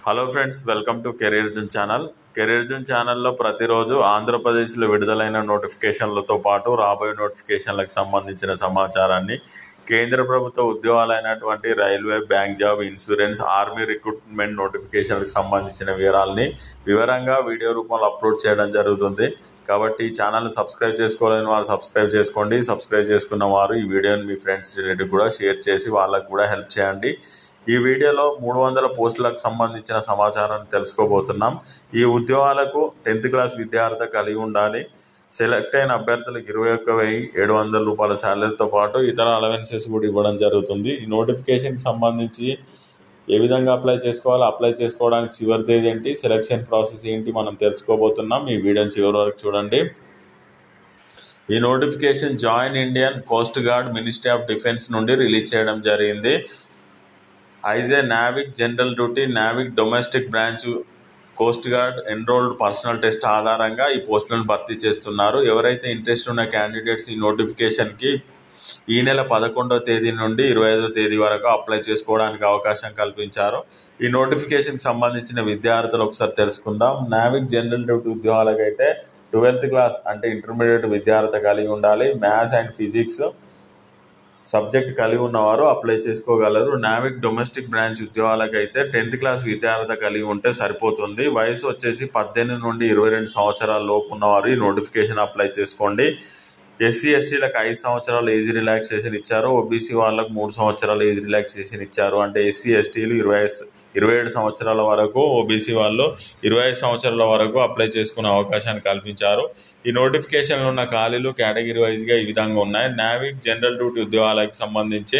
Hello friends, welcome to career June channel. Career June ఛానల్లో ప్రతిరోజు ఆంధ్రప్రదేశ్లో విడుదలైన నోటిఫికేషన్లతో పాటు రాబోయే నోటిఫికేషన్లకు సంబంధించిన సమాచారాన్ని, కేంద్ర ప్రభుత్వ ఉద్యోగాలైనటువంటి railway, bank job, insurance, army recruitment నోటిఫికేషన్లకు సంబంధించిన వివరంగా వీడియో రూపంలో అప్లోడ్ చేయడం జరుగుతుంది. కాబట్టి ఈ ఛానల్ని సబ్స్క్రైబ్ చేసుకోలేని వారు సబ్స్క్రైబ్ చేసుకోండి. సబ్స్క్రైబ్ చేసుకున్న వారు ఈ వీడియోని మీ ఫ్రెండ్స్ రిలేటివ్ కూడా షేర్ చేసి వాళ్ళకు కూడా హెల్ప్ చేయండి. ఈ వీడియోలో 300 పోస్టులకు సంబంధించిన సమాచారాన్ని తెలుసుకోబోతున్నాం. ఈ ఉద్యోగాలకు 10th క్లాస్ విద్యార్థి కలిగి ఉండాలి. సెలెక్ట్ అయిన అభ్యర్థులకు 21,700 రూపాయల శాలరీతో పాటు ఇతర అలవెన్సెస్ కూడా ఇవ్వడం జరుగుతుంది. ఈ నోటిఫికేషన్కి సంబంధించి ఏ విధంగా అప్లై చేసుకోవాలో, అప్లై చేసుకోవడానికి చివరి తేదీ ఏంటి, సెలక్షన్ ప్రాసెస్ ఏంటి మనం తెలుసుకోబోతున్నాం. ఈ వీడియోని చివరి వరకు చూడండి. ఈ notification join Indian coast guard, ministry of defence నుండి రిలీజ్ చేయడం జరిగింది. IJ Navik general duty, Navik domestic branch, coast guard enrolled personal test ఆధారంగా ఈ పోస్టులను భర్తీ చేస్తున్నారు. ఎవరైతే ఇంట్రెస్ట్ ఉన్న క్యాండిడేట్స్ ఈ నోటిఫికేషన్కి ఈ నెల 11వ తేదీ నుండి 25వ తేదీ వరకు అప్లై చేసుకోవడానికి అవకాశం కల్పించారు. ఈ నోటిఫికేషన్కి సంబంధించిన విద్యార్థులు ఒకసారి తెలుసుకుందాం. నావిక్ జనరల్ డ్యూటీ ఉద్యోగాలకైతే 12th క్లాస్ అంటే ఇంటర్మీడియట్ విద్యార్థి కలిగి ఉండాలి. మ్యాథ్స్ అండ్ ఫిజిక్స్ సబ్జెక్ట్ కలిగి ఉన్నవారు అప్లై చేసుకోగలరు. నావిక్ డొమెస్టిక్ బ్రాంచ్ ఉద్యోగాలకైతే 10th క్లాస్ విద్యార్థి కలిగి ఉంటే సరిపోతుంది. వయసు వచ్చేసి 18 నుండి 22 సంవత్సరాల లోపు ఉన్నవారు ఈ నోటిఫికేషన్ అప్లై చేసుకోండి. ఎస్సీ ఎస్టీలకు 5 సంవత్సరాల ఏజ్ రిలాక్సేషన్ ఇచ్చారు. ఓబీసీ వాళ్ళకు 3 సంవత్సరాల ఏజ్ రిలాక్సేషన్ ఇచ్చారు. అంటే ఎస్సీ ఎస్టీలు 27 సంవత్సరాల వరకు, ఓబీసీ వాళ్ళు 25 సంవత్సరాల వరకు అప్లై చేసుకునే అవకాశాన్ని కల్పించారు. ఈ నోటిఫికేషన్లో ఉన్న ఖాళీలు కేటగిరీ వైజ్గా ఈ విధంగా ఉన్నాయి. నావిక్ జనరల్ డ్యూటీ ఉద్యోగాలకు సంబంధించి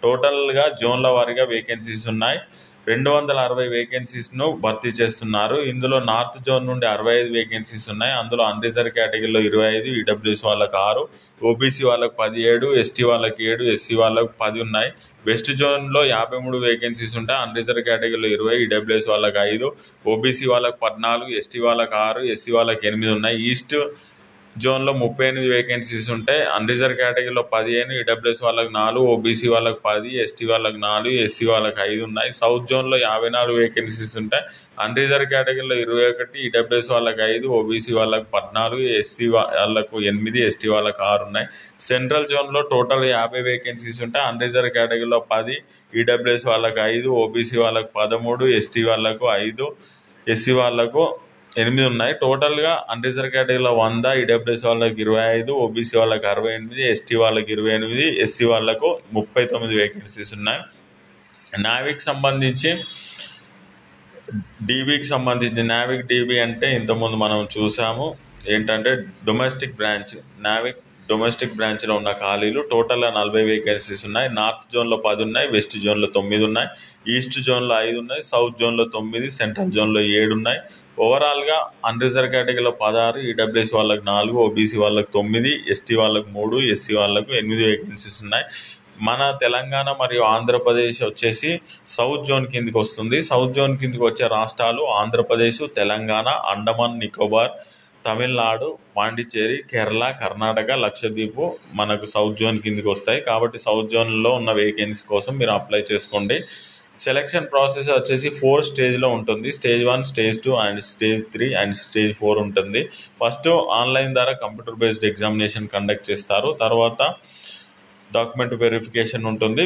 టోటల్గా జోన్ల వారీగా వేకెన్సీస్ ఉన్నాయి. 260 వేకెన్సీస్ను భర్తీ చేస్తున్నారు. ఇందులో నార్త్ జోన్ నుండి 65 వేకెన్సీస్ ఉన్నాయి. అందులో అన్రిజర్వ్ కేటగిరీలో 25, ఈడబ్ల్యూఎస్ వాళ్ళకు 6, ఓబీసీ వాళ్ళకు 17, ఎస్టీ వాళ్ళకి 7, ఎస్సీ వాళ్ళకు 10 ఉన్నాయి. వెస్ట్ జోన్లో 53 వేకెన్సీస్ ఉంటాయి. అన్రిజర్వ్ కేటగిరీలో 20, ఈడబ్ల్యూఎస్ వాళ్ళకి 5, ఓబీసీ వాళ్ళకి 14, ఎస్టీ వాళ్ళకి 6, ఎస్సీ వాళ్ళకి 8 ఉన్నాయి. ఈస్ట్ జోన్లో 38 వేకెన్సీస్ ఉంటాయి. అన్రిజర్వ్ కేటగిరీలో 15, ఈడబ్ల్యూఎస్ వాళ్ళకి 4, ఓబీసీ వాళ్ళకి 10, ఎస్టీ వాళ్ళకి 4, ఎస్సీ వాళ్ళకి 5 ఉన్నాయి. సౌత్ జోన్లో 54 వేకెన్సీస్ ఉంటాయి. అన్రిజర్వ్ కేటగిరీలో 21, ఈడబ్ల్యూఎస్ వాళ్ళకి 5, ఓబీసీ వాళ్ళకి 14, ఎస్సీ వాళ్ళకు 8, ఎస్టీ వాళ్ళకి 6 ఉన్నాయి. సెంట్రల్ జోన్లో టోటల్ 50 వేకెన్సీస్ ఉంటాయి. అన్రిజర్వ్ కేటగిరీలో 10, ఈడబ్ల్యూఎస్ వాళ్ళకి 5, ఓబీసీ వాళ్ళకి 13, ఎస్టీ వాళ్ళకు 5, ఎస్సీ వాళ్ళకు 8 ఉన్నాయి. టోటల్గా అన్రిజర్వ్ కేటగిరీలో 100, ఈడబ్ల్యూఎస్ వాళ్ళకి 25, ఓబీసీ వాళ్ళకి 68, ఎస్టీ వాళ్ళకి 28, ఎస్సీ వాళ్ళకు 39 వేకెన్సీస్ ఉన్నాయి. నావిక్ సంబంధించి డీబీకి సంబంధించి నావిక్ డీబీ అంటే ఇంతకుముందు మనం చూసాము. ఏంటంటే డొమెస్టిక్ బ్రాంచ్, నావిక్ డొమెస్టిక్ బ్రాంచ్లో ఉన్న ఖాళీలు టోటల్గా 40 వేకెన్సీస్ ఉన్నాయి. నార్త్ జోన్లో 10 ఉన్నాయి, వెస్ట్ జోన్లో 9 ఉన్నాయి, ఈస్ట్ జోన్లో 5 ఉన్నాయి, సౌత్ జోన్లో 9, సెంట్రల్ జోన్లో 7 ఉన్నాయి. ఓవరాల్గా అన్రిజర్వ్ కేటగిరీలో 16, ఈడబ్ల్యూఎస్ వాళ్ళకి 4, ఓబీసీ వాళ్ళకి 9, ఎస్టీ వాళ్ళకి 3, ఎస్సీ వాళ్ళకు 8 వేకెన్సీస్ ఉన్నాయి. మన తెలంగాణ మరియు ఆంధ్రప్రదేశ్ వచ్చేసి సౌత్ జోన్ కిందికి వస్తుంది. సౌత్ జోన్ కిందికి వచ్చే రాష్ట్రాలు ఆంధ్రప్రదేశ్, తెలంగాణ, అండమాన్ నికోబార్, తమిళనాడు, పాండిచ్చేరి, కేరళ, కర్ణాటక, లక్షద్వీప్ మనకు సౌత్ జోన్ కిందికి వస్తాయి. కాబట్టి సౌత్ జోన్లో ఉన్న వేకెన్సీ కోసం మీరు అప్లై చేసుకోండి. సెలక్షన్ ప్రాసెస్ వచ్చేసి 4 స్టేజ్లో ఉంటుంది. Stage 1, stage 2 and stage 3 and stage 4 ఉంటుంది. ఫస్ట్ ఆన్లైన్ ద్వారా కంప్యూటర్ బేస్డ్ ఎగ్జామినేషన్ కండక్ట్ చేస్తారు. తర్వాత డాక్యుమెంట్ వెరిఫికేషన్ ఉంటుంది.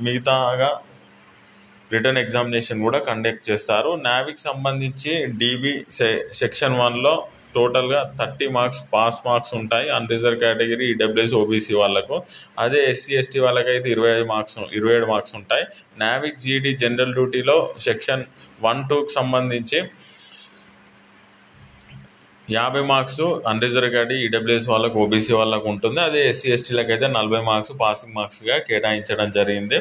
మిగతాగా రిటర్న్ ఎగ్జామినేషన్ కూడా కండక్ట్ చేస్తారు. నావిక్ సంబంధించి డీబీ సెక్షన్ 1లో టోటల్గా 30 మార్క్స్ పాస్ మార్క్స్ ఉంటాయి. అన్రిజర్వ్ కేటగిరీ, ఈడబ్ల్యూఎస్, ఓబీసీ వాళ్ళకు. అదే ఎస్సీ ఎస్టీ వాళ్ళకైతే 27 మార్క్స్ ఉంటాయి. నావిక్ జీడీ జనరల్ డ్యూటీలో సెక్షన్ 1, 2కి సంబంధించి 50 మార్క్స్ అన్రిజర్వ్ కేటగిరీ, ఈడబ్ల్యూఎస్ వాళ్ళకు, ఓబీసీ వాళ్ళకు ఉంటుంది. అదే ఎస్సీ ఎస్టీలకు అయితే 40 మార్క్స్ పాసింగ్ మార్క్స్గా కేటాయించడం జరిగింది.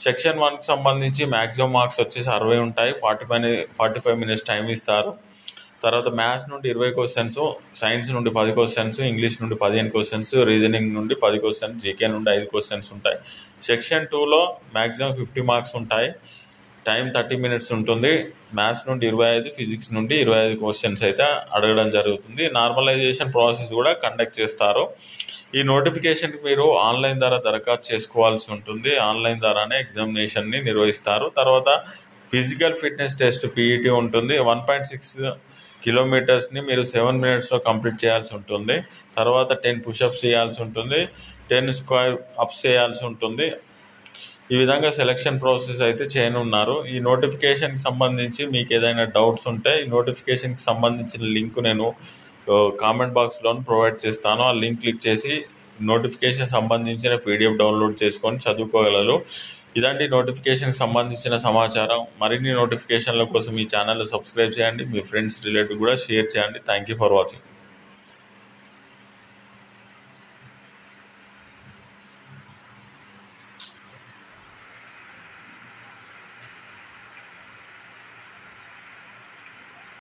సెక్షన్ 1కి సంబంధించి మ్యాక్సిమం మార్క్స్ వచ్చేసి 60 ఉంటాయి. 45 మినిట్స్ టైం ఇస్తారు. తర్వాత మ్యాథ్స్ నుండి 20 క్వశ్చన్స్, సైన్స్ నుండి 10 క్వశ్చన్స్, ఇంగ్లీష్ నుండి 15 క్వశ్చన్స్, రీజనింగ్ నుండి 10 క్వశ్చన్స్, జీకే నుండి 5 క్వశ్చన్స్ ఉంటాయి. సెక్షన్ 2లో మ్యాక్సిమం 50 మార్క్స్ ఉంటాయి. టైం 30 మినిట్స్ ఉంటుంది. మ్యాథ్స్ నుండి 25, ఫిజిక్స్ నుండి 25 క్వశ్చన్స్ అయితే అడగడం జరుగుతుంది. నార్మలైజేషన్ ప్రాసెస్ కూడా కండక్ట్ చేస్తారు. ఈ నోటిఫికేషన్కి మీరు ఆన్లైన్ ద్వారా దరఖాస్తు చేసుకోవాల్సి ఉంటుంది. ఆన్లైన్ ద్వారానే ఎగ్జామినేషన్ని నిర్వహిస్తారు. తర్వాత ఫిజికల్ ఫిట్నెస్ టెస్ట్ పీఈటీ ఉంటుంది. 1.6 కిలోమీటర్స్ని మీరు 7 మినిట్స్లో కంప్లీట్ చేయాల్సి ఉంటుంది. తర్వాత 10 పుషప్స్ చేయాల్సి ఉంటుంది, 10 స్క్వేర్ అప్స్ చేయాల్సి ఉంటుంది. ఈ విధంగా సెలక్షన్ ప్రాసెస్ అయితే చేయనున్నారు. ఈ నోటిఫికేషన్కి సంబంధించి మీకు ఏదైనా డౌట్స్ ఉంటే ఈ నోటిఫికేషన్కి సంబంధించిన లింక్ నేను కామెంట్ బాక్స్లో ప్రొవైడ్ చేస్తాను. ఆ లింక్ క్లిక్ చేసి నోటిఫికేషన్ సంబంధించిన పీడిఎఫ్ డౌన్లోడ్ చేసుకొని చదువుకోగలరు. ఇలాంటి నోటిఫికేషన్కి సంబంధించిన సమాచారం, మరిన్ని నోటిఫికేషన్ల కోసం ఈ ఛానల్ సబ్స్క్రైబ్ చేయండి. మీ ఫ్రెండ్స్ రిలేటివ్ కూడా షేర్ చేయండి. Thank you for watching.